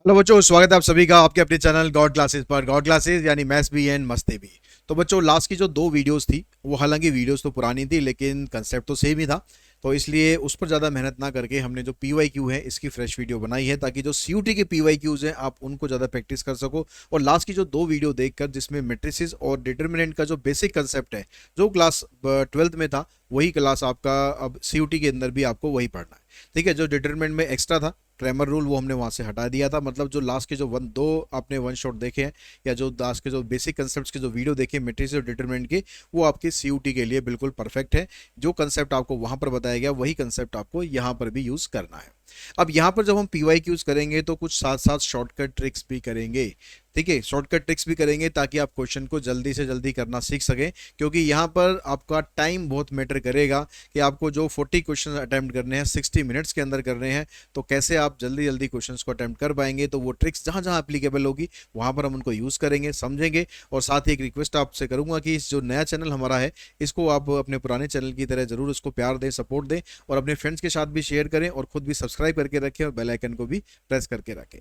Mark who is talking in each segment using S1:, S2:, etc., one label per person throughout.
S1: Hello बच्चों, स्वागत है आप सभी का आपके अपने चैनल गॉड क्लासेस पर। गॉड क्लासेस यानी मैथ्स भी एंड मस्ती भी। तो बच्चों, लास्ट की जो दो वीडियोस थी वो हालांकि वीडियोस तो पुरानी थी लेकिन कंसेप्ट तो सेम ही था। तो इसलिए उस पर ज़्यादा मेहनत ना करके हमने जो पी वाई क्यू है इसकी फ्रेश वीडियो बनाई है, ताकि जो सी यू टी के पी वाई क्यूज़ हैं आप उनको ज़्यादा प्रैक्टिस कर सको। और लास्ट की जो दो वीडियो देखकर जिसमें मेट्रिसेस और डिटर्मिनेंट का जो बेसिक कंसेप्ट है, जो क्लास 12th में था, वही क्लास आपका अब सी यू टी के अंदर भी आपको वही पढ़ना है। ठीक है, जो डिटर्मिनेंट में एक्स्ट्रा था क्रैमर रूल वो हमने वहाँ से हटा दिया था। मतलब जो लास्ट के जो वन दो आपने वन शॉट देखे हैं, या जो लास्ट के जो बेसिक कंसेप्ट के जो वीडियो देखे मेट्रिक्स और डिटरमिनेंट के, वो आपके सीयूटी के लिए बिल्कुल परफेक्ट है। जो कंसेप्ट आपको वहाँ पर बताया गया वही कंसेप्ट आपको यहाँ पर भी यूज़ करना है। अब यहाँ पर जब हम पी वाई क्यूज़ करेंगे तो कुछ साथ साथ शॉर्टकट ट्रिक्स भी करेंगे। ठीक है, शॉर्टकट ट्रिक्स भी करेंगे ताकि आप क्वेश्चन को जल्दी से जल्दी करना सीख सकें, क्योंकि यहाँ पर आपका टाइम बहुत मैटर करेगा कि आपको जो 40 क्वेश्चन अटैम्प्ट करने हैं 60 मिनट्स के अंदर करने हैं, तो कैसे आप जल्दी जल्दी क्वेश्चंस को अटैम्प्ट कर पाएंगे। तो वो ट्रिक्स जहाँ जहाँ एप्लीकेबल होगी वहाँ पर हम उनको यूज़ करेंगे, समझेंगे। और साथ ही एक रिक्वेस्ट आपसे करूँगा कि इस जो नया चैनल हमारा है इसको आप अपने पुराने चैनल की तरह ज़रूर उसको प्यार दें, सपोर्ट दें, और अपने फ्रेंड्स के साथ भी शेयर करें और खुद भी सब्सक्राइब करके रखें और बेल आइकन को भी प्रेस करके रखें।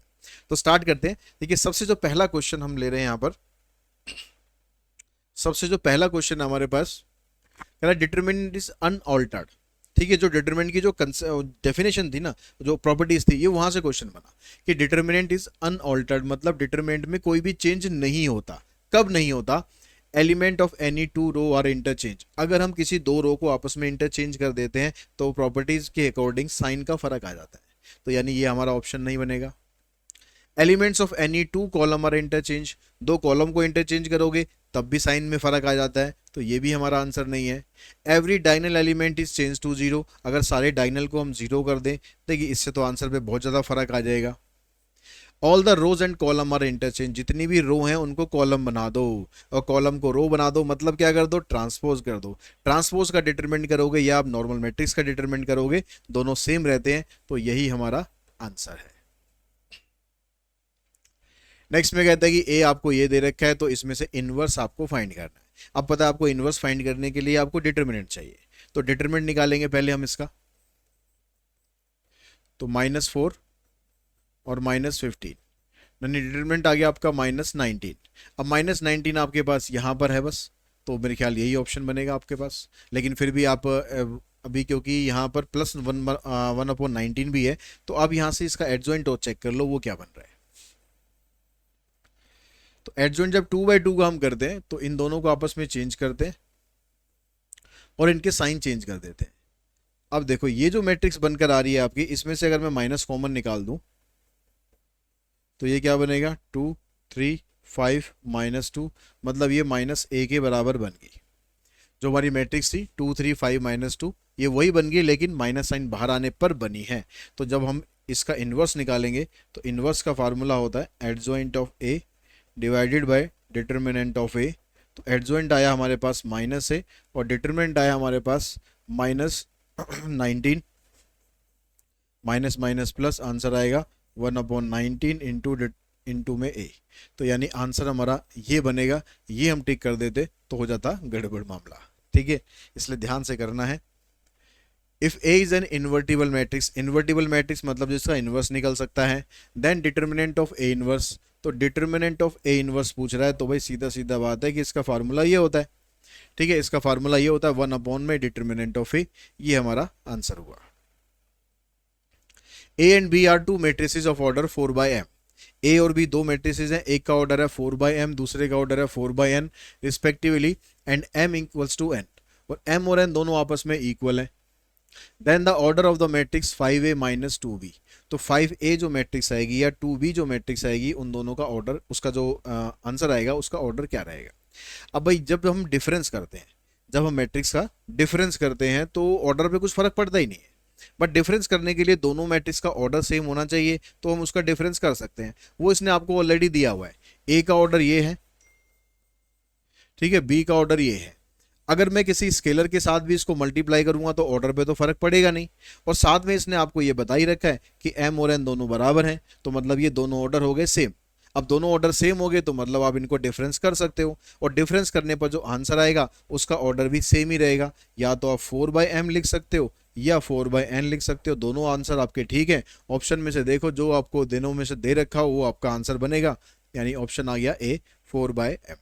S1: तो स्टार्ट करते हैं। देखिए, सबसे जो पहला क्वेश्चन हम ले रहे हैं यहाँ पर, सबसे जो पहला क्वेश्चन हमारे पास कह रहा है डिटरमिनेंट इज अनऑल्टर्ड। ठीक है, जो डिटरमिनेंट की जो डेफिनेशन थी ना, जो प्रॉपर्टीज थी, ये वहां से क्वेश्चन बना कि डिटरमिनेंट इज अनऑल्टर्ड, मतलब डिटरमिनेंट में कोई भी चेंज नहीं होता। कब नहीं होता? Element of any two row are interchange. अगर हम किसी दो रो को आपस में इंटरचेंज कर देते हैं तो प्रॉपर्टीज के अकॉर्डिंग साइन का फर्क आ जाता है। तो यानी ये हमारा ऑप्शन नहीं बनेगा। Elements of any two column are interchange, दो कॉलम को इंटरचेंज करोगे तब भी साइन में फर्क आ जाता है, तो ये भी हमारा आंसर नहीं है। Every diagonal element is change to zero, अगर सारे डायनल को हम जीरो कर दें, देखिए इससे तो आंसर पे बहुत ज़्यादा फर्क आ जाएगा। All the rows and column are interchange, जितनी भी रो हैं उनको कॉलम बना दो, और कॉलम को रो बना दो, मतलब क्या कर दो? ट्रांसपोज कर दो। ट्रांसपोज का डिटरमिनेंट करोगे या आप नॉर्मल मैट्रिक्स का डिटरमिनेंट करोगे, दोनों सेम रहते हैं, तो यही हमारा आंसर है। नेक्स्ट में कहता है कि ए आपको ये दे रखा है तो इसमें से इनवर्स आपको फाइंड करना है। अब पता है आपको इनवर्स फाइंड करने के लिए आपको डिटरमिनेंट चाहिए, तो डिटरमिनेंट निकालेंगे पहले हम इसका। तो -4 और -15, यानी डिटरमिनेंट आ गया आपका -19। अब -19 आपके पास यहाँ पर है बस, तो मेरे ख्याल यही ऑप्शन बनेगा आपके पास। लेकिन फिर भी आप अभी क्योंकि यहाँ पर +1/19 भी है, तो अब यहाँ से इसका एडजॉइंट और चेक कर लो वो क्या बन रहा है। तो एडजॉइंट जब 2/2 का हम करते हैं तो इन दोनों को आपस में चेंज करते हैं और इनके साइन चेंज कर देते हैं। अब देखो ये जो मैट्रिक्स बनकर आ रही है आपकी, इसमें से अगर मैं माइनस कॉमन निकाल दूं तो ये क्या बनेगा? 2 3 5 -2, मतलब ये -a के बराबर बन गई। जो हमारी मैट्रिक्स थी 2 3 5 -2, ये वही बन गई, लेकिन माइनस साइन बाहर आने पर बनी है। तो जब हम इसका इन्वर्स निकालेंगे तो इन्वर्स का फार्मूला होता है adjoint of A divided by determinant of A. तो एडजॉइंट आया हमारे पास -a और डिटर्मिनेंट आया हमारे पास -19, माइनस माइनस प्लस आंसर आएगा 1/19 इंटू में ए। तो यानी आंसर हमारा ये बनेगा। ये हम टिक कर देते तो हो जाता गड़बड़ मामला। ठीक है, इसलिए ध्यान से करना है। If A is an invertible matrix, invertible matrix मतलब जिसका इन्वर्स निकल सकता है, then determinant of A inverse. तो डिटर्मिनेंट ऑफ ए इन्वर्स पूछ रहा है तो भाई सीधा सीधा बात है कि इसका फार्मूला ये होता है। ठीक है, इसका फार्मूला ये होता है 1/ में डिटर्मिनेंट ऑफ ए। ये हमारा आंसर हुआ। A and B are two matrices of order 4/m। A और बी दो मेट्रिसेस हैं, एक का ऑर्डर है 4/m, दूसरे का ऑर्डर है 4/n respectively, and m equals to n, और m और n दोनों आपस में इक्वल है। Then the order of the matrix 5a - 2b। तो 5a जो मैट्रिक्स आएगी या 2b जो मैट्रिक्स आएगी, उन दोनों का ऑर्डर, उसका जो आंसर आएगा उसका ऑर्डर क्या रहेगा। अब भाई जब हम डिफरेंस करते हैं, जब हम मैट्रिक्स का डिफरेंस करते हैं तो ऑर्डर पे कुछ फर्क पड़ता ही नहीं है। बट डिफरेंस करने के लिए दोनों मैट्रिक्स का ऑर्डर सेम होना चाहिए, तो हम उसका डिफरेंस कर सकते हैं। वो इसने आपको ऑलरेडी दिया हुआ है। ए का ऑर्डर ये है, ठीक है, बी का ऑर्डर ये है। अगर मैं किसी स्केलर के साथ भी इसको मल्टीप्लाई करूंगा तो ऑर्डर पे तो फर्क पड़ेगा नहीं। और साथ में इसने आपको ये बता ही रखा है कि m और n दोनों बराबर हैं, तो मतलब ये दोनों ऑर्डर हो गए सेम। अब दोनों ऑर्डर सेम हो गए तो मतलब आप इनको डिफरेंस कर सकते हो, और डिफरेंस करने पर जो आंसर आएगा उसका ऑर्डर भी सेम ही रहेगा। या तो आप 4/m लिख सकते हो या 4/n लिख सकते हो, दोनों आंसर आपके ठीक है। ऑप्शन में से देखो जो आपको दिनों में से दे रखा हो वो आपका आंसर बनेगा, यानी ऑप्शन आ गया ए 4/m।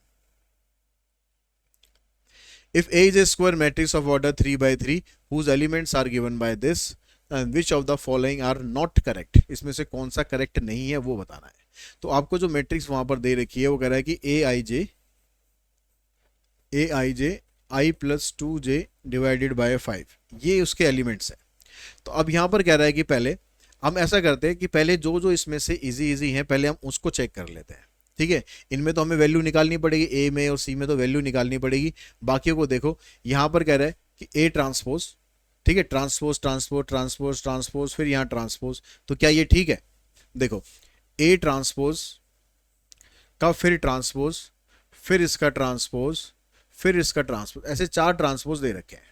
S1: If A is a square matrix of order 3/3 whose elements are given by this, which of the following are not correct, इसमें से कौन सा करेक्ट नहीं है वो बताना है। तो आपको जो मैट्रिक्स वहां पर दे रखी है वो कह रहा है कि ए आई जे आई प्लस 2j डिवाइडेड बाय 5, ये उसके एलिमेंट्स है। तो अब यहाँ पर कह रहा है कि पहले हम ऐसा करते हैं कि पहले जो जो इसमें से इजी इजी हैं पहले हम उसको चेक कर लेते हैं, ठीक है। इनमें तो हमें वैल्यू निकालनी पड़ेगी, ए में और सी में तो वैल्यू निकालनी पड़ेगी। बाकियों को देखो, यहाँ पर कह रहा है कि ए ट्रांसपोज, ठीक है, ट्रांसपोज ट्रांसपोज ट्रांसपोज ट्रांसपोज, फिर यहाँ ट्रांसपोज, तो क्या ये ठीक है? देखो ए ट्रांसपोज का फिर ट्रांसपोज, फिर इसका ट्रांसपोज, फिर इसका ट्रांसपोज, ऐसे 4 ट्रांसपोज दे रखे हैं।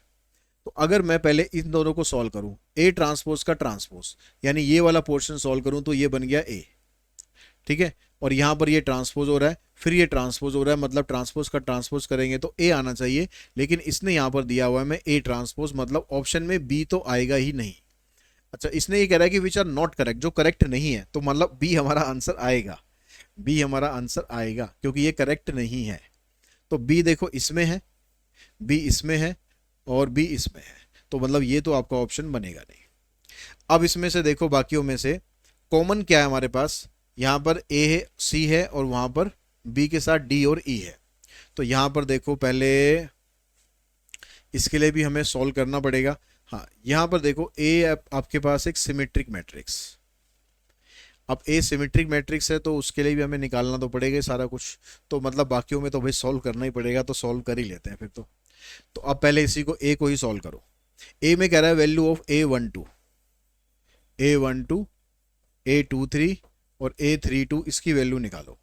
S1: तो अगर मैं पहले इन दोनों को सॉल्व करूं, ए ट्रांसपोज का ट्रांसपोज यानी ये वाला पोर्शन सॉल्व करूं तो ये बन गया ए, ठीक है। और यहां पर ये ट्रांसपोज हो रहा है, फिर ये ट्रांसपोज हो रहा है, मतलब ट्रांसपोज का ट्रांसपोज करेंगे तो ए आना चाहिए, लेकिन इसने यहां पर दिया हुआ है मैं ए ट्रांसपोज, मतलब ऑप्शन में बी तो आएगा ही नहीं। अच्छा, इसने ये कह रहा है कि विच आर नॉट करेक्ट, जो करेक्ट नहीं है, तो मतलब बी हमारा आंसर आएगा, बी हमारा आंसर आएगा क्योंकि ये करेक्ट नहीं है। तो बी देखो इसमें है, बी इसमें है और बी इसमें है, तो मतलब ये तो आपका ऑप्शन बनेगा नहीं। अब इसमें से देखो बाकियों में से कॉमन क्या है हमारे पास, यहाँ पर ए है, सी है और वहाँ पर बी के साथ डी और ई है। तो यहाँ पर देखो पहले इसके लिए भी हमें सॉल्व करना पड़ेगा। हाँ, यहाँ पर देखो ए आपके पास एक सिमेट्रिक मैट्रिक्स, अब ए सिमेट्रिक मैट्रिक्स है तो उसके लिए भी हमें निकालना तो पड़ेगा सारा कुछ, तो मतलब बाकियों में तो भाई सॉल्व करना ही पड़ेगा, तो सॉल्व कर ही लेते हैं फिर तो अब पहले इसी को ए को ही सॉल्व करो। ए में कह रहा है value of A12, A12, A23 और A32, इसकी वैल्यू निकालो।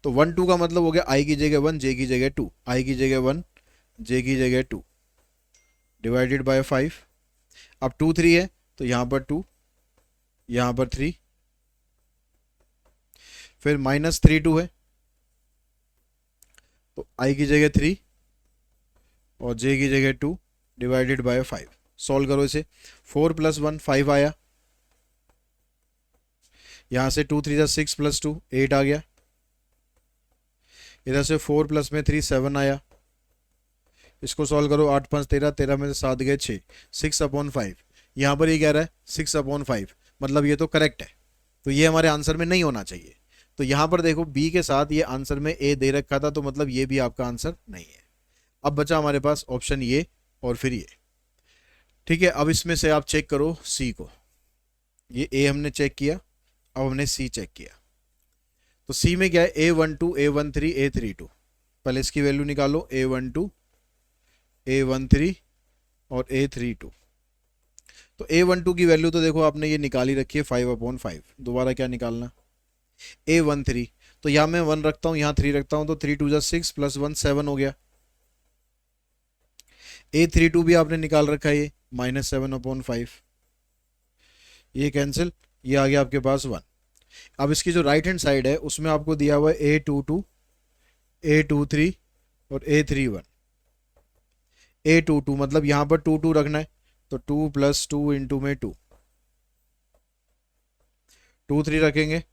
S1: तो 1 2 का मतलब हो गया आई की जगह 1, जे की जगह 2, आई की जगह 1, जे की जगह 2 डिवाइडेड बाय 5। अब 2 3 है तो यहाँ पर 2, यहाँ पर 3, फिर -3 2 है तो आई की जगह 3 और जे की जगह 2 डिवाइडेड बाय 5। सॉल्व करो इसे, 4 + 1 5 आया, यहाँ से 2 3 6 + 2 8 आ गया, इधर से 4 प्लस में 3 7 आया, इसको सॉल्व करो, 8 5 13, 13 में से 7 गए 6, 6/5। यहाँ पर ये कह रहा है 6/5, मतलब ये तो करेक्ट है, तो ये हमारे आंसर में नहीं होना चाहिए। तो यहाँ पर देखो बी के साथ ये आंसर में ए दे रखा था, तो मतलब ये भी आपका आंसर नहीं है। अब बचा हमारे पास ऑप्शन ये और फिर ये, ठीक है। अब इसमें से आप चेक करो सी को, ये ए हमने चेक किया, अब हमने सी चेक किया। तो सी में क्या है, A12, A13, A32, पहले इसकी वैल्यू निकालो, A12, A13 और A32। तो A12 की वैल्यू तो देखो आपने ये निकाली रखी है 5/5, दोबारा क्या निकालना, A13, तो यहाँ मैं 1 रखता हूँ, यहाँ 3 रखता हूँ, तो 3 2 6 + 1 7 हो गया। A32 भी आपने निकाल रखा है, ये -7/5, ये कैंसिल, ये आ गया आपके पास 1। अब इसकी जो राइट हैंड साइड है उसमें आपको दिया हुआ है A22, A23 और A31। A22 मतलब यहाँ पर 2 2 रखना है, तो 2 + 2 इंटू में 2, 2 3 रखेंगे,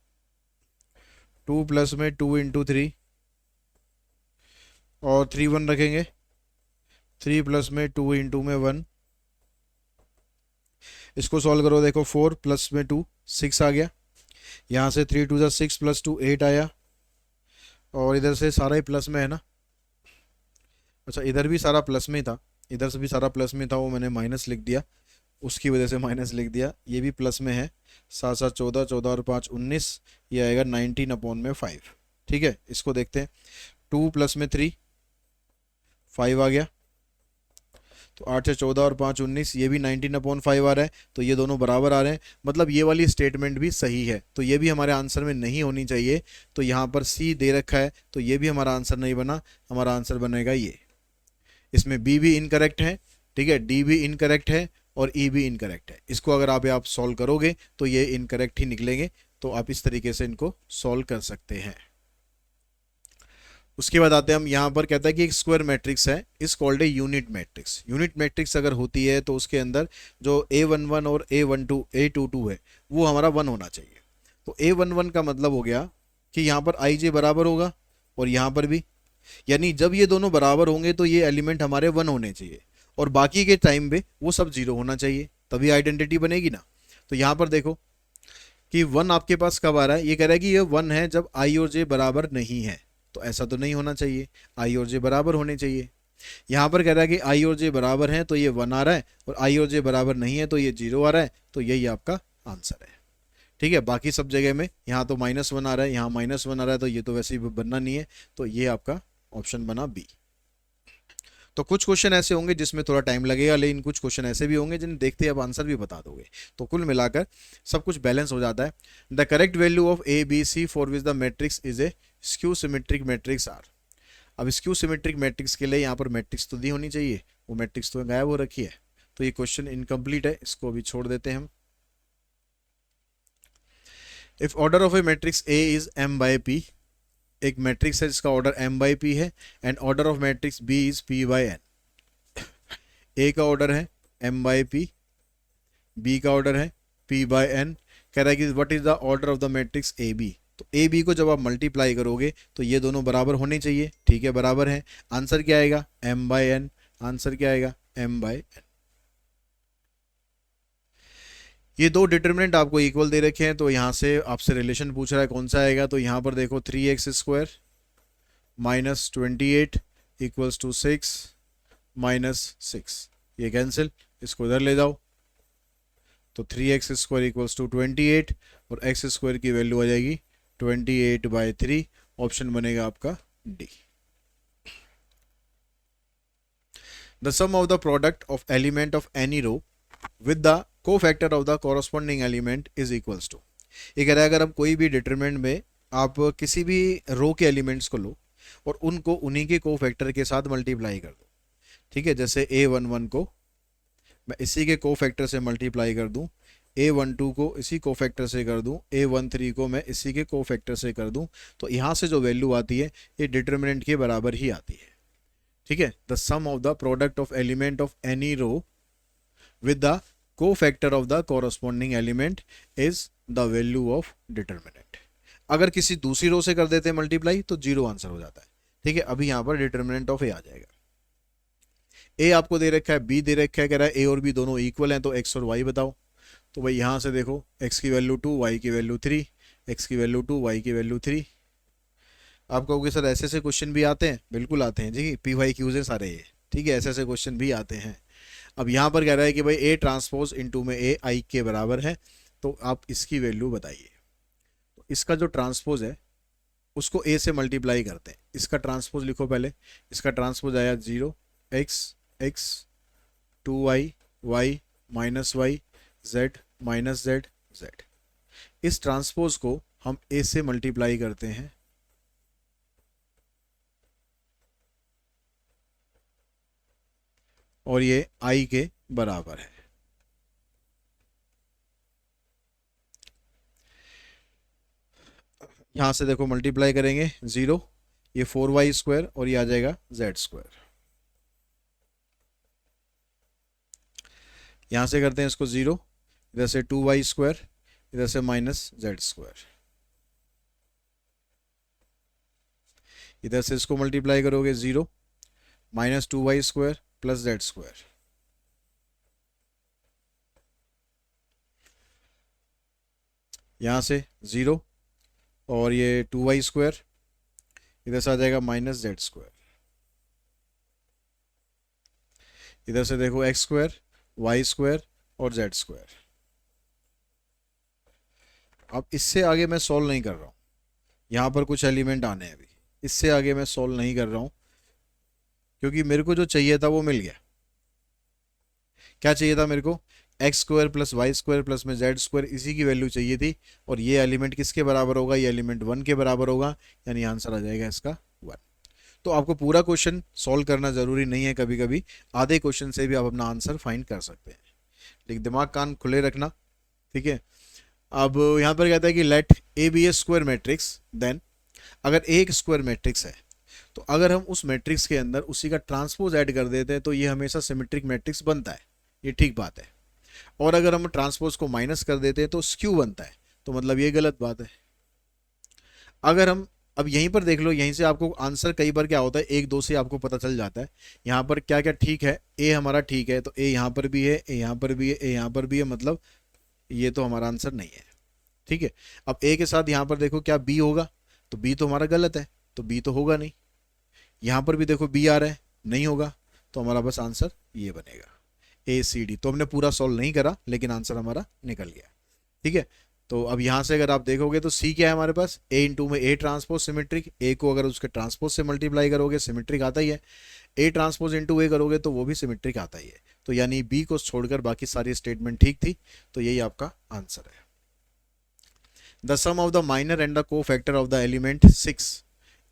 S1: 2 प्लस में 2 इंटू 3 और 3 1 रखेंगे, 3 प्लस में 2 इंटू में 1। इसको सॉल्व करो, देखो 4 प्लस में 2 6 आ गया, यहाँ से 3 2 6 + 2 8 आया, और इधर से सारा ही प्लस में है ना, अच्छा इधर भी सारा प्लस में ही था, इधर से भी सारा प्लस में था, वो मैंने माइनस लिख दिया, उसकी वजह से माइनस लिख दिया, ये भी प्लस में है, 7 7 14, 14 और 5 19, ये आएगा 19/5, ठीक है। इसको देखते हैं, 2 प्लस में 3 5 आ गया, तो 8 से 14 और 5 19, ये भी 19/5 आ रहा है, तो ये दोनों बराबर आ रहे हैं, मतलब ये वाली स्टेटमेंट भी सही है, तो ये भी हमारे आंसर में नहीं होनी चाहिए। तो यहाँ पर सी दे रखा है तो ये भी हमारा आंसर नहीं बना, हमारा आंसर बनेगा ये। इसमें बी भी इनकरेक्ट है, ठीक है, डी भी इनकरेक्ट है और ई भी इनकरेक्ट है। इसको अगर आप सॉल्व करोगे तो ये इनकरेक्ट ही निकलेंगे, तो आप इस तरीके से इनको सॉल्व कर सकते हैं। उसके बाद आते हैं हम यहाँ पर, कहता है कि एक स्क्वायर मैट्रिक्स है इस called a unit matrix. Unit matrix अगर होती है तो उसके अंदर जो A11 और A22 है वो हमारा 1 होना चाहिए। तो A11 का मतलब हो गया कि यहाँ पर IJ बराबर होगा और यहाँ पर भी, यानी जब ये दोनों बराबर होंगे तो ये एलिमेंट हमारे 1 होने चाहिए और बाकी के टाइम पे वो सब 0 होना चाहिए, तभी आइडेंटिटी बनेगी ना। तो यहाँ पर देखो कि 1 आपके पास कब आ रहा है, ये कह रहा है कि ये 1 है जब I और J बराबर नहीं है, तो ऐसा तो नहीं होना चाहिए, I और J बराबर होने चाहिए। यहाँ पर कह रहा है कि I और J बराबर हैं तो ये 1 आ रहा है और I और J बराबर नहीं है तो ये 0 आ रहा है, तो यही आपका आंसर है। ठीक है, बाकी सब जगह में यहाँ तो -1 आ रहा है, यहाँ -1 आ रहा है, तो ये तो वैसे ही बनना नहीं है, तो ये आपका ऑप्शन बना बी। तो कुछ क्वेश्चन ऐसे होंगे जिसमें थोड़ा टाइम लगेगा, लेकिन कुछ क्वेश्चन ऐसे भी होंगे जिन्हें देखते आप आंसर भी बता दोगे। तो कुल मिलाकर सब कुछ बैलेंस हो जाता है। The correct value of ABC for which the matrix is a skew symmetric matrix are. अब स्क्यू सिमेट्रिक मैट्रिक्स के लिए यहाँ पर मैट्रिक्स तो दी होनी चाहिए, वो मैट्रिक्स तो गायब हो रखी है, तो ये क्वेश्चन इनकम्प्लीट है, इसको अभी छोड़ देते हैं हम। If order of A matrix A is M by P, एक मैट्रिक्स है जिसका ऑर्डर M by P है, and order of matrix B is P by N। A का ऑर्डर है M by P, B का ऑर्डर है P by N। कह रहा है कि what is the order of the matrix AB। तो AB को जब आप मल्टीप्लाई करोगे तो ये दोनों बराबर होने चाहिए, ठीक है, बराबर है। आंसर क्या आएगा, M by N। आंसर क्या आएगा, M by N। ये दो डिटर्मिनेंट आपको इक्वल दे रखे हैं, तो यहाँ से आपसे रिलेशन पूछ रहा है कौन सा आएगा। तो यहाँ पर देखो 3x² -28 इक्वल्स टू 6 -6, ये कैंसिल, इसको इधर ले जाओ, तो 3x² इक्वल्स टू 28 और x² की वैल्यू आ जाएगी 28/3। ऑप्शन बनेगा आपका D. The sum of the product of element of any row with the cofactor of the corresponding element is equals to. ये कह रहा है अगर आप कोई भी डिटरमिनेंट में आप किसी भी रो के एलिमेंट्स को लो और उनको उन्हीं के कोफैक्टर के साथ मल्टीप्लाई कर दो, ठीक है, जैसे A11 को मैं इसी के कोफैक्टर से मल्टीप्लाई कर दूं, A12 को इसी कोफैक्टर से कर दूं, A13 को मैं इसी के कोफैक्टर से कर दूं, तो यहाँ से जो वैल्यू आती है ये डिटरमिनेंट के बराबर ही आती है। ठीक है, the sum of the product of element of any row with the cofactor of the corresponding element is the value of determinant. अगर किसी दूसरी रो से कर देते हैं मल्टीप्लाई तो 0 आंसर हो जाता है। ठीक है, अभी यहाँ पर डिटरमिनेंट ऑफ ए आ जाएगा। ए आपको दे रखा है, बी दे रखा है, कह रहा है ए और बी दोनों इक्वल हैं, तो एक्स और वाई बताओ। तो भाई यहाँ से देखो एक्स की वैल्यू 2, वाई की वैल्यू 3, एक्स की वैल्यू 2, वाई की वैल्यू 3। आप कहोगे सर ऐसे ऐसे क्वेश्चन भी आते हैं, बिल्कुल आते हैं जी, PYQ से सारे ये, ठीक है, ऐसे ऐसे क्वेश्चन भी आते हैं। अब यहाँ पर कह रहा है कि भाई A ट्रांसपोज इंटू में A I के बराबर है, तो आप इसकी वैल्यू बताइए। तो इसका जो ट्रांसपोज है उसको A से मल्टीप्लाई करते हैं, इसका ट्रांसपोज लिखो पहले, इसका ट्रांसपोज आया 0 x x 2y y minus y z minus z z। इस ट्रांसपोज को हम A से मल्टीप्लाई करते हैं, और ये I के बराबर है। यहां से देखो मल्टीप्लाई करेंगे 0, ये 4y² और ये आ जाएगा z²। यहां से करते हैं इसको 0, इधर से 2y², इधर से -z², इधर से इसको मल्टीप्लाई करोगे 0 -2y² प्लस z²। यहाँ से 0 और ये 2y², इधर से आ जाएगा -z²। इधर से देखो x² y² और z²। अब इससे आगे मैं सॉल्व नहीं कर रहा हूँ, यहाँ पर कुछ एलिमेंट आने हैं अभी, इससे आगे मैं सॉल्व नहीं कर रहा हूँ क्योंकि मेरे को जो चाहिए था वो मिल गया। क्या चाहिए था मेरे को, x² प्लस y² प्लस में z², इसी की वैल्यू चाहिए थी, और ये एलिमेंट किसके बराबर होगा, ये एलिमेंट 1 के बराबर होगा, यानी आंसर आ जाएगा इसका 1। तो आपको पूरा क्वेश्चन सॉल्व करना जरूरी नहीं है, कभी कभी आधे क्वेश्चन से भी आप अपना आंसर फाइंड कर सकते हैं, लेकिन दिमाग कान खुले रखना, ठीक है। अब यहाँ पर कहता है कि let A B a square matrix, then अगर ए एक स्क्वायर मैट्रिक्स है तो अगर हम उस मैट्रिक्स के अंदर उसी का ट्रांसपोज ऐड कर देते हैं तो ये हमेशा सिमेट्रिक मैट्रिक्स बनता है, ये ठीक बात है। और अगर हम ट्रांसपोज को माइनस कर देते हैं तो स्क्यू बनता है, तो मतलब ये गलत बात है। अगर हम अब यहीं पर देख लो, यहीं से आपको आंसर कई बार क्या होता है, एक दो से आपको पता चल जाता है यहाँ पर क्या क्या ठीक है। ए हमारा ठीक है तो ए यहाँ पर भी है, ए यहाँ पर भी है, ए यहाँ पर भी है, मतलब ये तो हमारा आंसर नहीं है। ठीक है, अब ए के साथ यहाँ पर देखो क्या बी होगा, तो बी तो हमारा गलत है, तो बी तो होगा नहीं। यहाँ पर भी देखो बी आ रहा है, नहीं होगा, तो हमारा बस आंसर ये बनेगा ए सी डी। तो हमने पूरा सॉल्व नहीं करा लेकिन आंसर हमारा निकल गया। ठीक है, तो अब यहाँ से अगर आप देखोगे तो सी क्या है हमारे पास, ए इंटू में ए ट्रांसपोज सिमेट्रिक, ए को अगर उसके ट्रांसपोज से मल्टीप्लाई करोगे सिमेट्रिक आता ही है, ए ट्रांसपोज इंटू ए करोगे तो वो भी सिमेट्रिक आता ही है। तो यानी बी को छोड़कर बाकी सारी स्टेटमेंट ठीक थी, तो यही आपका आंसर है। The sum of the minor and the cofactor of the element 6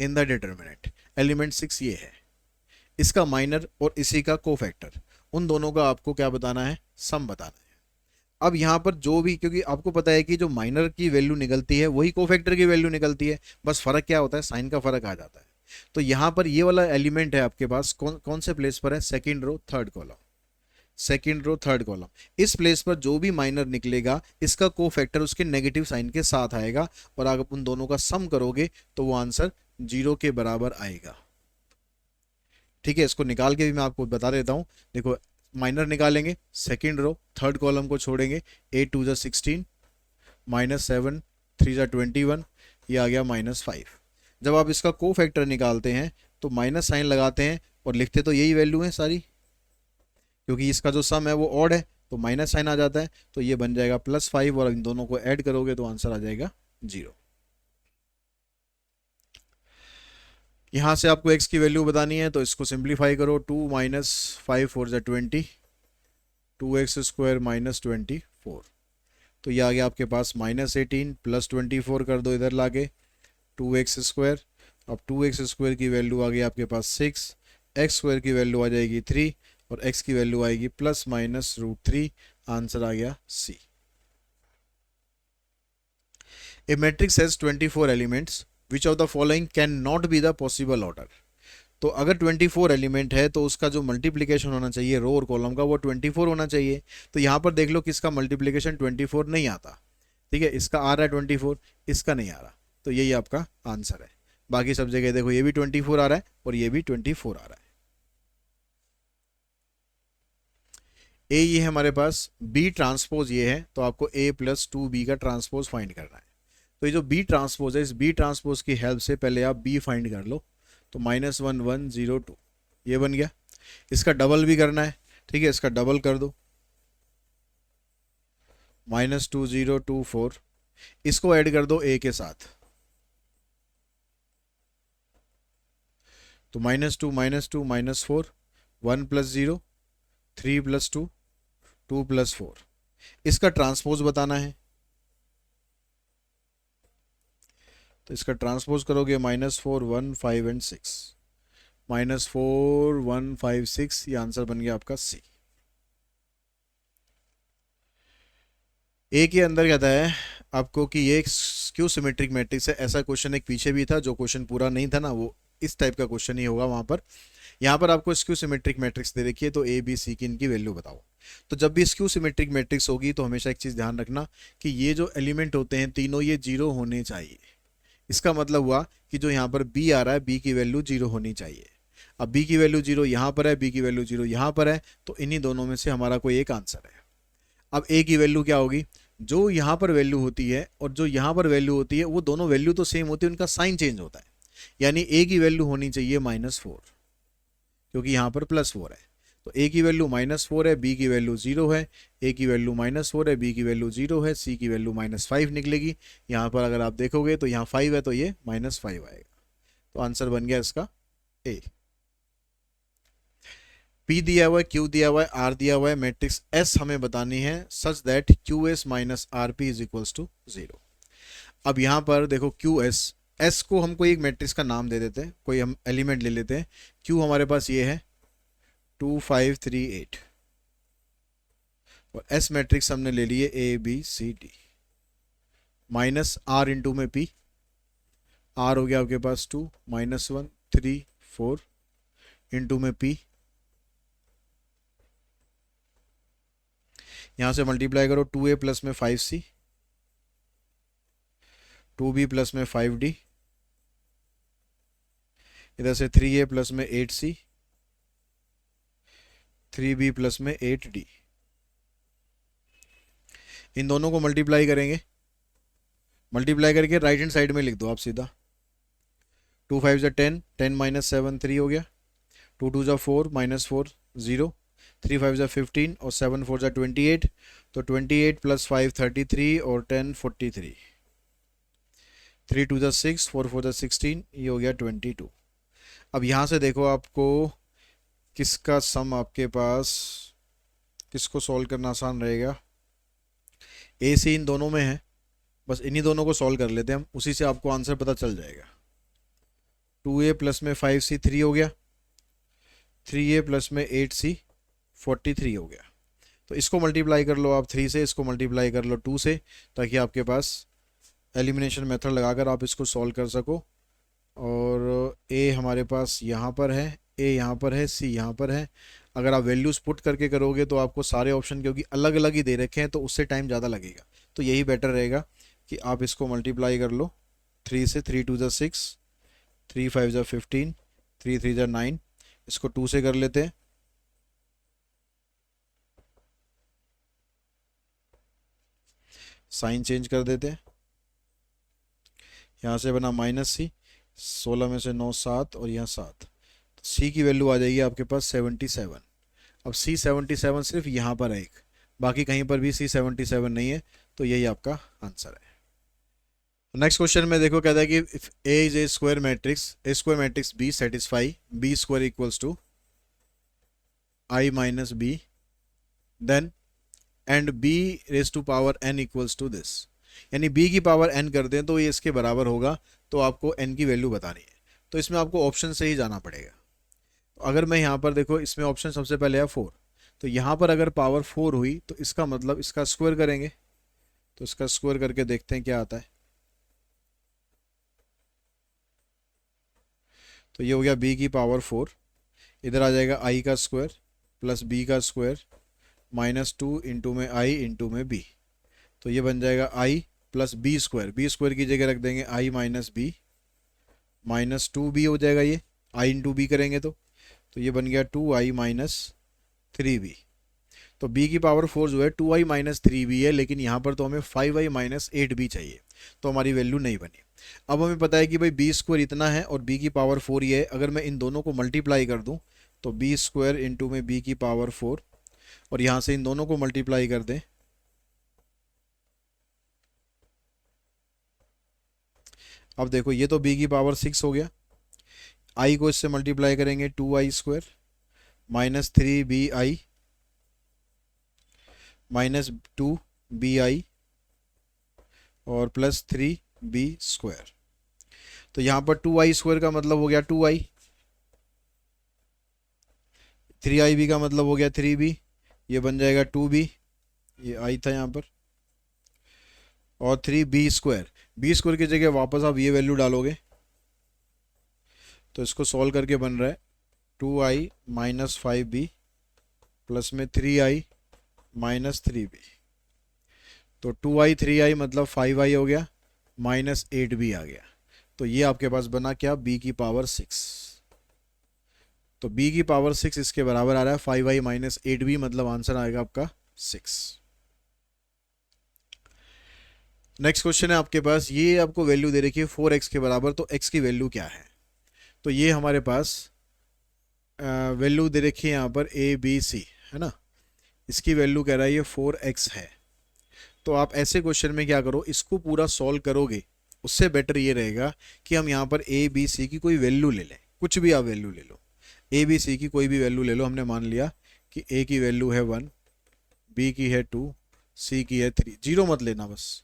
S1: in the determinant, element 6 ये है, इसका माइनर और इसी का को फैक्टर, उन दोनों का आपको क्या बताना है, सम बताना है। अब यहाँ पर जो भी, क्योंकि आपको पता है कि जो माइनर की वैल्यू निकलती है वही कोफैक्टर की वैल्यू निकलती है, बस फर्क क्या होता है, साइन का फर्क आ जाता है। तो यहाँ पर ये वाला एलिमेंट है आपके पास कौन कौन से प्लेस पर है, second row third column, second row third column, इस प्लेस पर जो भी माइनर निकलेगा इसका कोफैक्टर उसके नेगेटिव साइन के साथ आएगा, और अगर उन दोनों का सम करोगे तो वो आंसर 0 के बराबर आएगा। ठीक है, इसको निकाल के भी मैं आपको बता देता हूँ। देखो माइनर निकालेंगे, सेकंड रो थर्ड कॉलम को छोड़ेंगे, 8 2 16 -7 3 21, ये आ गया -5। जब आप इसका को फैक्टर निकालते हैं तो माइनस साइन लगाते हैं और लिखते तो यही वैल्यू है सारी, क्योंकि इसका जो सम है वो ऑड है तो माइनस साइन आ जाता है, तो ये बन जाएगा +5 और इन दोनों को ऐड करोगे तो आंसर आ जाएगा 0। यहाँ से आपको x की वैल्यू बतानी है तो इसको सिंप्लीफाई करो, 2 - 5 4 20, 2x² -24, तो ये आ गया आपके पास -18 +24 कर दो इधर लाके 2x²। अब 2x² की वैल्यू आ गई आपके पास 6, x² की वैल्यू आ जाएगी 3 और x की वैल्यू आएगी ±√3, आंसर आ गया C। A matrix has 24 elements, which of the following can not be the possible order. तो अगर 24 एलिमेंट है तो उसका जो मल्टीप्लिकेशन होना चाहिए रो और कॉलम का वो 24 होना चाहिए। तो यहाँ पर देख लो किसका मल्टीप्लिकेशन 24 नहीं आता, ठीक है, इसका आ रहा है 24, इसका नहीं आ रहा, तो यही आपका आंसर है। बाकी सब जगह देखो ये भी 24 आ रहा है और ये भी 24 आ रहा है। ए ये है हमारे पास, बी ट्रांसपोज ये है, तो आपको a + 2b का ट्रांसपोज फाइंड करना है। तो ये जो बी ट्रांसपोज है, इस बी ट्रांसपोज की हेल्प से पहले आप बी फाइंड कर लो, तो -1 1 0 2 ये बन गया। इसका डबल भी करना है, ठीक है, इसका डबल कर दो, -2 0 2 4, इसको ऐड कर दो a के साथ, तो -2 -2 -4 1 + 0 3 + 2 2 + 4, इसका ट्रांसपोज बताना है, तो इसका ट्रांसपोज करोगे -4 1 5 एंड 6, -4 1 5 6, ये आंसर बन गया आपका C। ए के अंदर कहता है आपको कि ये स्क्यू सिमेट्रिक मैट्रिक्स है, ऐसा क्वेश्चन एक पीछे भी था, जो क्वेश्चन पूरा नहीं था ना वो इस टाइप का क्वेश्चन ही होगा वहां पर। यहाँ पर आपको स्क्यू सिमेट्रिक मैट्रिक्स दे रखी है, तो ए बी सी की इनकी वैल्यू बताओ। तो जब भी स्क्यू सिमेट्रिक मैट्रिक्स होगी तो हमेशा एक चीज़ ध्यान रखना कि ये जो एलिमेंट होते हैं तीनों ये 0 होने चाहिए। इसका मतलब हुआ कि जो यहाँ पर बी आ रहा है, बी की वैल्यू 0 होनी चाहिए। अब बी की वैल्यू 0 यहाँ पर है, बी की वैल्यू 0 यहाँ पर है, तो इन्हीं दोनों में से हमारा कोई एक आंसर है। अब ए की वैल्यू क्या होगी, जो यहाँ पर वैल्यू होती है और जो यहाँ पर वैल्यू होती है वो दोनों वैल्यू तो सेम होती है, उनका साइन चेंज होता है। यानी ए की वैल्यू होनी चाहिए -4, क्योंकि यहाँ पर +4 है, तो ए की वैल्यू -4 है, बी की वैल्यू 0 है, ए की वैल्यू -4 है, बी की वैल्यू 0 है, सी की वैल्यू -5 निकलेगी। यहाँ पर अगर आप देखोगे तो यहाँ 5 है तो ये -5 आएगा, तो आंसर बन गया इसका ए। P दिया हुआ है, Q दिया हुआ है, R दिया हुआ है, मैट्रिक्स S हमें बतानी है such that QS - RP is equals to 0। अब यहाँ पर देखो QS, S को हम कोई एक मैट्रिक्स का नाम दे देते हैं, कोई हम एलिमेंट ले लेते हैं। Q हमारे पास ये है 2 5 3 8 और S मैट्रिक्स हमने ले लिए A B C D। Minus R into में पी, आर हो गया आपके पास 2 -1 3 4 इंटू में पी, यहाँ से मल्टीप्लाई करो 2a प्लस में 5c, 2b प्लस में 5d, इधर से 3a प्लस में 8c, 3b प्लस में 8d। इन दोनों को मल्टीप्लाई करेंगे, मल्टीप्लाई करके राइट हैंड साइड में लिख दो आप सीधा। 2 5 ज़ा 10, 10 माइनस 7 3 हो गया, 2 2 ज़ा 4 -4 0, 3 5 ज़ा 15 और 7 4 ज़ा 28, तो 28 प्लस 5 33 और 10 43, 3 2 ज़ा 6, 4 4 ज़ा 16, ये हो गया 22। अब यहाँ से देखो आपको किसका सम आपके पास, किसको सॉल्व करना आसान रहेगा। ए सी इन दोनों में है, बस इन्हीं दोनों को सॉल्व कर लेते हैं हम, उसी से आपको आंसर पता चल जाएगा। 2a प्लस में 5c 3 हो गया, 3a प्लस में 8c 43 हो गया। तो इसको मल्टीप्लाई कर लो आप 3 से, इसको मल्टीप्लाई कर लो 2 से, ताकि आपके पास एलिमिनेशन मेथड लगाकर आप इसको सॉल्व कर सको। और a हमारे पास यहाँ पर है, a यहाँ पर है, c यहाँ पर है। अगर आप वैल्यूज़ पुट करके करोगे तो आपको सारे ऑप्शन, क्योंकि अलग अलग ही दे रखे हैं, तो उससे टाइम ज़्यादा लगेगा। तो यही बेटर रहेगा कि आप इसको मल्टीप्लाई कर लो 3 से, 3 2 ज़ा 6, 3 5 ज़ा 15, 3 3 ज़ा 9, इसको 2 से कर लेते हैं, साइन चेंज कर देते हैं, यहाँ से बना -c, 16 में से 9 7 और यहाँ 7, तो c की वैल्यू आ जाएगी आपके पास 77। अब c 77 सिर्फ यहाँ पर है एक, बाकी कहीं पर भी c 77 नहीं है, तो यही आपका आंसर है। नेक्स्ट क्वेश्चन में देखो कहता है कि इफ a is a square matrix b satisfy b square equals to i minus b, then and b raise to power n equals to this, यानी b की पावर n कर दें तो ये इसके बराबर होगा, तो आपको n की वैल्यू बतानी है। तो इसमें आपको ऑप्शन से ही जाना पड़ेगा। तो अगर मैं यहाँ पर देखो, इसमें ऑप्शन सबसे पहले है 4, तो यहाँ पर अगर पावर 4 हुई तो इसका मतलब इसका स्क्वायर करेंगे, तो इसका स्क्वायर करके देखते हैं क्या आता है। तो ये हो गया b की पावर 4, इधर आ जाएगा i का स्क्वायर प्लस b का स्क्वायर -2 इंटू में i इंटू में b, तो ये बन जाएगा i प्लस बी स्क्वायर की जगह रख देंगे i माइनस बी, -2b हो जाएगा ये, i इंटू बी करेंगे तो ये बन गया 2i माइनस 3b। तो b की पावर 4 जो है 2i माइनस 3b है, लेकिन यहाँ पर तो हमें 5i माइनस 8b चाहिए, तो हमारी वैल्यू नहीं बनी। अब हमें पता है कि भाई बी स्क्वायर इतना है और b की पावर 4 ये है, अगर मैं इन दोनों को मल्टीप्लाई कर दूं तो बी स्क्वायर इंटू में b की पावर 4, और यहाँ से इन दोनों को मल्टीप्लाई कर दें, अब देखो ये तो b की पावर 6 हो गया, i को इससे मल्टीप्लाई करेंगे 2i square minus 3bi minus 2bi और प्लस 3b स्क्वायर। तो यहाँ पर 2i स्क्वायर का मतलब हो गया 2i, 3ib का मतलब हो गया 3b, ये बन जाएगा 2b, ये i था यहाँ पर, और 3b स्क्वायर की जगह वापस आप ये वैल्यू डालोगे तो इसको सॉल्व करके बन रहा है 2i माइनस 5b प्लस में 3i माइनस 3b, तो 2i 3i मतलब 5i हो गया, माइनस 8b आ गया। तो ये आपके पास बना क्या, b की पावर 6। तो b की पावर 6 इसके बराबर आ रहा है 5i माइनस 8b, मतलब आंसर आएगा आपका 6। नेक्स्ट क्वेश्चन है आपके पास, ये आपको वैल्यू दे रखी है 4x के बराबर, तो x की वैल्यू क्या है। तो ये हमारे पास वैल्यू दे रखी है यहाँ पर a b c है ना, इसकी वैल्यू कह रहा है ये 4x है। तो आप ऐसे क्वेश्चन में क्या करो, इसको पूरा सॉल्व करोगे, उससे बेटर ये रहेगा कि हम यहाँ पर a b c की कोई वैल्यू ले लें, कुछ भी आप वैल्यू ले लो, a b c की कोई भी वैल्यू ले लो। हमने मान लिया कि a की वैल्यू है 1, b की है 2, c की है 3, जीरो मत लेना बस,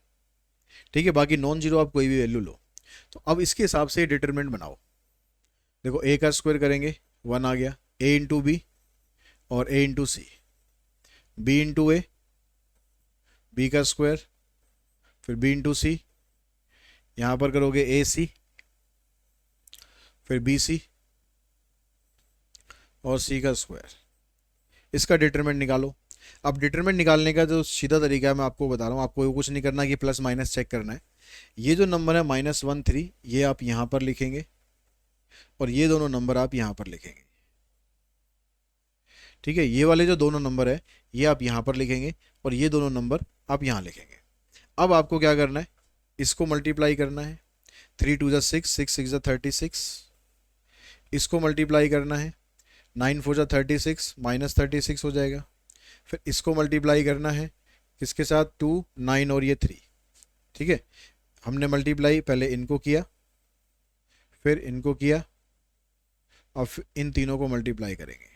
S1: ठीक है, बाकी नॉन जीरो आप कोई भी वैल्यू लो। तो अब इसके हिसाब से डिटरमिनेंट बनाओ। देखो a का स्क्वायर करेंगे 1 आ गया, a इंटू बी और a into C, b into A, b का स्क्वायर फिर b इंटू सी यहाँ पर करोगे ए सी, फिर बी सी और सी का स्क्वायर, इसका डिटरमिनेंट निकालो। अब डिटरमिनेंट निकालने का जो सीधा तरीका है मैं आपको बता रहा हूँ, आपको कुछ नहीं करना कि प्लस माइनस चेक करना है। ये जो नंबर है -1 3, ये आप यहाँ पर लिखेंगे और ये दोनों नंबर आप यहाँ पर लिखेंगे। ठीक है, ये वाले जो दोनों नंबर है ये आप यहाँ पर लिखेंगे और ये दोनों नंबर आप यहाँ लिखेंगे। अब आपको क्या करना है, इसको मल्टीप्लाई करना है। 3 2 6, 6 6 36, इसको मल्टीप्लाई करना है। 9 4 36, -36 हो जाएगा। फिर इसको मल्टीप्लाई करना है किसके साथ, 2 9 और ये 3। ठीक है, हमने मल्टीप्लाई पहले इनको किया, फिर इनको किया, और फिर इन तीनों को मल्टीप्लाई करेंगे।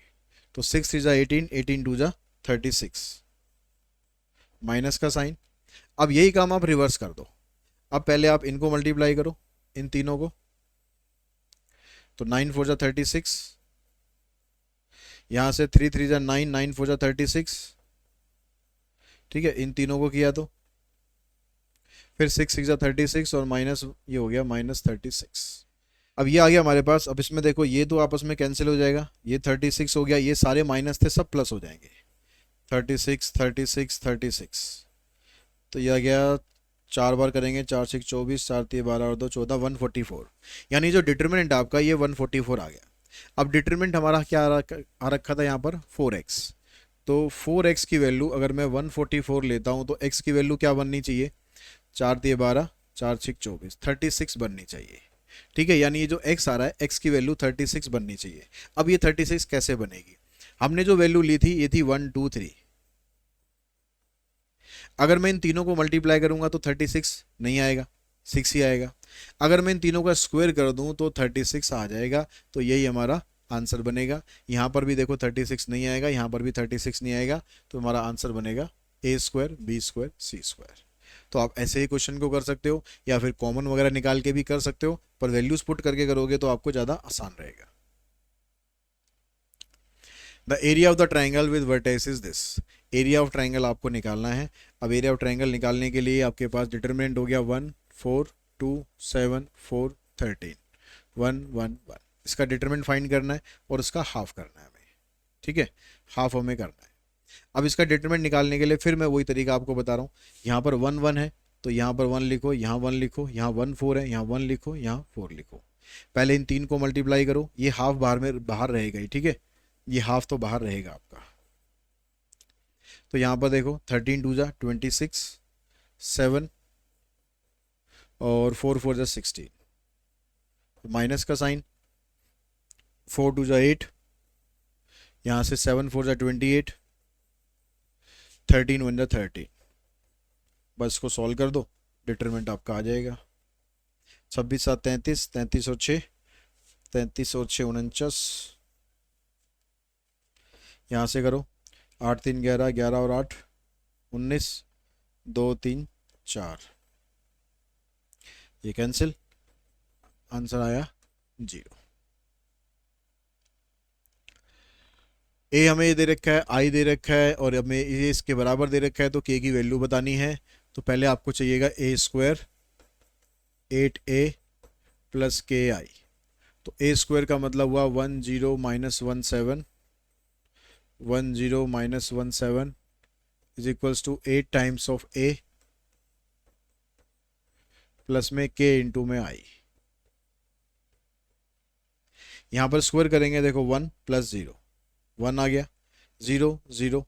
S1: तो 6 3 18, 18 2 36, माइनस का साइन। अब यही काम आप रिवर्स कर दो। अब पहले आप इनको मल्टीप्लाई करो, इन तीनों को। तो 9 4 36, यहाँ से 3 3 9, 9 4 36। ठीक है, इन तीनों को किया तो फिर 6 6 36 और माइनस ये हो गया -36। अब ये आ गया हमारे पास। अब इसमें देखो ये तो आपस में कैंसिल हो जाएगा, ये 36 हो गया, ये सारे माइनस थे सब प्लस हो जाएंगे। 36 36 36, तो ये आ गया, 4 बार करेंगे, 4 6 24, 4 3 12 और 2 14, 144। यानी जो डिटरमिनेंट आपका ये 144 आ गया। अब डिटरमिनेंट हमारा क्या आ रखा था यहाँ पर 4x। तो 4x की वैल्यू अगर मैं 144 लेता हूँ तो x की वैल्यू क्या बननी चाहिए, 4 3 12, 4 6 24, 36 बननी चाहिए। ठीक है, यानी ये जो x आ रहा है x की वैल्यू 36 बननी चाहिए। अब ये 36 कैसे बनेगी, हमने जो वैल्यू ली थी ये थी 1 2 3। अगर मैं इन तीनों को मल्टीप्लाई करूंगा तो 36 नहीं आएगा, 6 ही आएगा। अगर मैं इन तीनों का स्क्वायर कर दूं तो 36 आ जाएगा। तो यही हमारा आंसर बनेगा। यहाँ पर भी देखो 36 नहीं आएगा, यहाँ पर भी 36 नहीं आएगा, तो हमारा आंसर बनेगा a square b square c square. तो आप ऐसे ही क्वेश्चन को कर सकते हो या फिर कॉमन वगैरह निकाल के भी कर सकते हो, पर वैल्यूज पुट करके करोगे तो आपको ज़्यादा आसान रहेगा। The area of the triangle with vertex is this. Area of triangle आपको निकालना है। अब एरिया ऑफ ट्राइंगल निकालने के लिए आपके पास डिटरमिनेंट हो गया 1 4 2 7 4 13, 1 1 1। इसका डिटरमिनेंट फाइंड करना है और इसका हाफ करना है हमें। ठीक है, हाफ हमें करना है। अब इसका डिटरमिनेंट निकालने के लिए फिर मैं वही तरीका आपको बता रहा हूँ। यहाँ पर 1 1 है तो यहाँ पर 1 लिखो, यहाँ 1 लिखो, यहाँ 1 4 है, यहाँ 1 लिखो, यहाँ 4 लिखो। पहले इन तीन को मल्टीप्लाई करो, ये हाफ बाहर रहेगा ही। ठीक है, ये हाफ तो बाहर रहेगा आपका। तो यहाँ पर देखो 13 2 26, 7 और 4 4 16, माइनस का साइन। 4 2 8, यहाँ से 7 4 28, 13 1 13। बस को सॉल्व कर दो, डिटरमिनेंट आपका आ जाएगा। 26 7 33, 33 और 6, 33 और 6 49। यहाँ से करो 8 3 11, 11 और 8 19, 2 3 4, ये कैंसिल, आंसर आया 0। ए हमें ये दे रखा है, आई दे रखा है और हमें ये इसके बराबर दे रखा है, तो के की वैल्यू बतानी है। तो पहले आपको चाहिएगा ए स्क्वायर 8a प्लस के आई। तो ए स्क्वायर का मतलब हुआ 1 0 -17, 1 0 -17 is equals to 8 times of A plus में के इंटू में आई। यहाँ पर स्क्वायर करेंगे, देखो 1 + 0, 1 आ गया, 0 0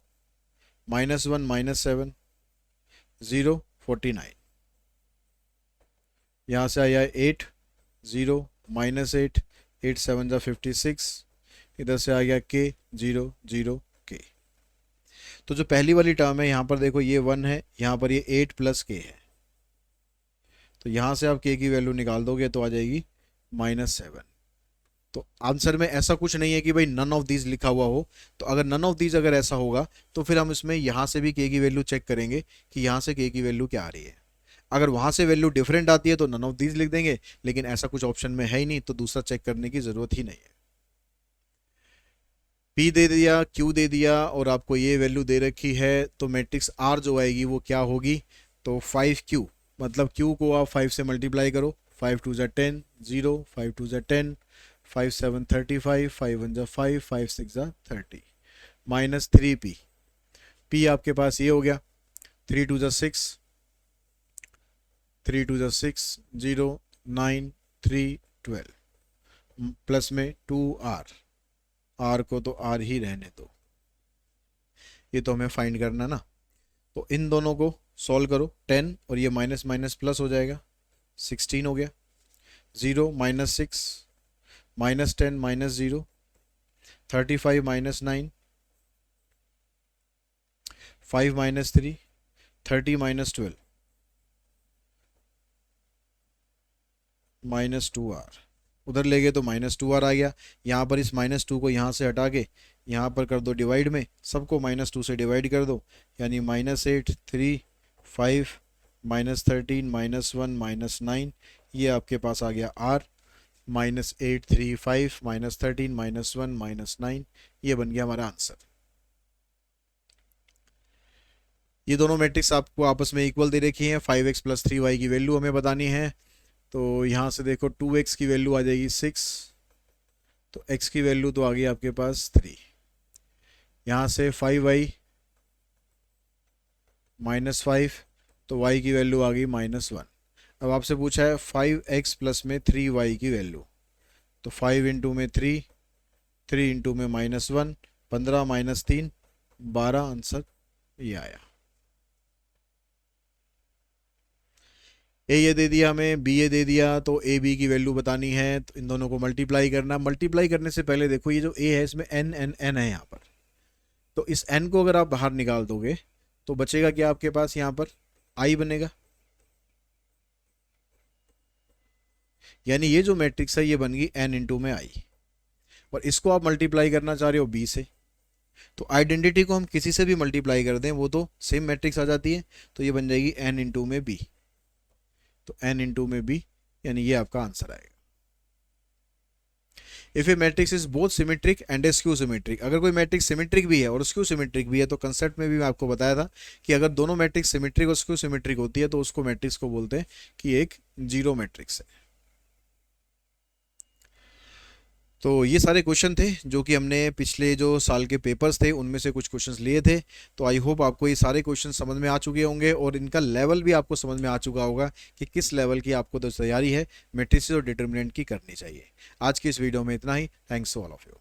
S1: -1 -7, 0 49। यहाँ से आया 8 0 -8, 8 7 56, इधर से आ गया के 0 0 के। तो जो पहली वाली टर्म है यहाँ पर देखो ये 1 है, यहाँ पर ये 8 + के है। तो यहाँ से आप के की वैल्यू निकाल दोगे तो आ जाएगी -7। तो आंसर में ऐसा कुछ नहीं है कि भाई नन ऑफ दीज लिखा हुआ हो। तो अगर नन ऑफ दीज अगर ऐसा होगा तो फिर हम इसमें यहाँ से भी के की वैल्यू चेक करेंगे कि यहाँ से के की वैल्यू क्या आ रही है। अगर वहाँ से वैल्यू डिफरेंट आती है तो नन ऑफ दीज लिख देंगे, लेकिन ऐसा कुछ ऑप्शन में है ही नहीं, तो दूसरा चेक करने की ज़रूरत ही नहीं है। P दे दिया, Q दे दिया और आपको ये वैल्यू दे रखी है, तो मैट्रिक्स R जो आएगी वो क्या होगी, तो 5Q मतलब Q को आप 5 से मल्टीप्लाई करो, 5 2 ज़ा 10, 0, 5 2 ज़ा 10, 5 7 35, 5 1 ज़ा 5, 5 6 ज़ा 30, माइनस 3P। P आपके पास ये हो गया, 3 2 ज़ा 6, 3 2 ज़ा 6, 0 9 3 12, प्लस में 2R, R को तो R ही रहने दो, ये तो हमें फाइंड करना ना। तो इन दोनों को सॉल्व करो, 10 और ये माइनस माइनस प्लस हो जाएगा, 16 हो गया, 0 minus 6 minus 10 minus 0, 35 minus 9, 5 minus 3, 30 minus 12, minus 2R। उधर ले गए तो माइनस 2R आ गया। यहाँ पर इस माइनस 2 को यहाँ से हटा के यहाँ पर कर दो डिवाइड में, सबको माइनस 2 से डिवाइड कर दो, यानी माइनस 8 3 5 माइनस 13 माइनस 1 माइनस 9, ये आपके पास आ गया R, minus 8 3 5 minus 13 minus 1 minus 9, ये बन गया हमारा आंसर। ये दोनों मैट्रिक्स आपको आपस में इक्वल दे रखी हैं। 5x प्लस 3y की वैल्यू हमें बतानी है। तो यहाँ से देखो 2x की वैल्यू आ जाएगी 6, तो x की वैल्यू तो आ गई आपके पास 3। यहाँ से 5y माइनस 5, तो y की वैल्यू आ गई -1। अब आपसे पूछा है 5x प्लस में 3y की वैल्यू, तो 5 इंटू में 3, 3 इंटू में -1, 15 माइनस 3 12, आंसर ये आया। ये दे दिया हमें, बी ये दे दिया, तो ए बी की वैल्यू बतानी है, तो इन दोनों को मल्टीप्लाई करना। मल्टीप्लाई करने से पहले देखो ये जो ए है इसमें एन एन एन है यहाँ पर, तो इस एन को अगर आप बाहर निकाल दोगे तो बचेगा क्या आपके पास, यहाँ पर आई बनेगा। यानी ये जो मैट्रिक्स है ये बन गई एन इंटू में आई, और इसको आप मल्टीप्लाई करना चाह रहे हो बी से, तो आइडेंटिटी को हम किसी से भी मल्टीप्लाई कर दें वो तो सेम मैट्रिक्स आ जाती है, तो ये बन जाएगी एन इंटू में बी, तो एन इंटू में बी, यानी ये आपका आंसर आएगा। If A matrix is both symmetric and A skew symmetric, अगर कोई मैट्रिक्स सिमेट्रिक भी है और स्क्यू सिमेट्रिक भी है, तो कंसेप्ट में भी मैं आपको बताया था कि अगर दोनों मैट्रिक्स सिमेट्रिक और स्क्यू सिमेट्रिक होती है तो उसको मैट्रिक्स को बोलते हैं कि एक जीरो मैट्रिक्स है। तो ये सारे क्वेश्चन थे जो कि हमने पिछले जो साल के पेपर्स थे उनमें से कुछ क्वेश्चंस लिए थे। तो आई होप आपको ये सारे क्वेश्चन समझ में आ चुके होंगे और इनका लेवल भी आपको समझ में आ चुका होगा कि किस लेवल की आपको तो तैयारी है मैट्रिसेस और डिटर्मिनेंट की करनी चाहिए। आज की इस वीडियो में इतना ही। Thanks to all of you.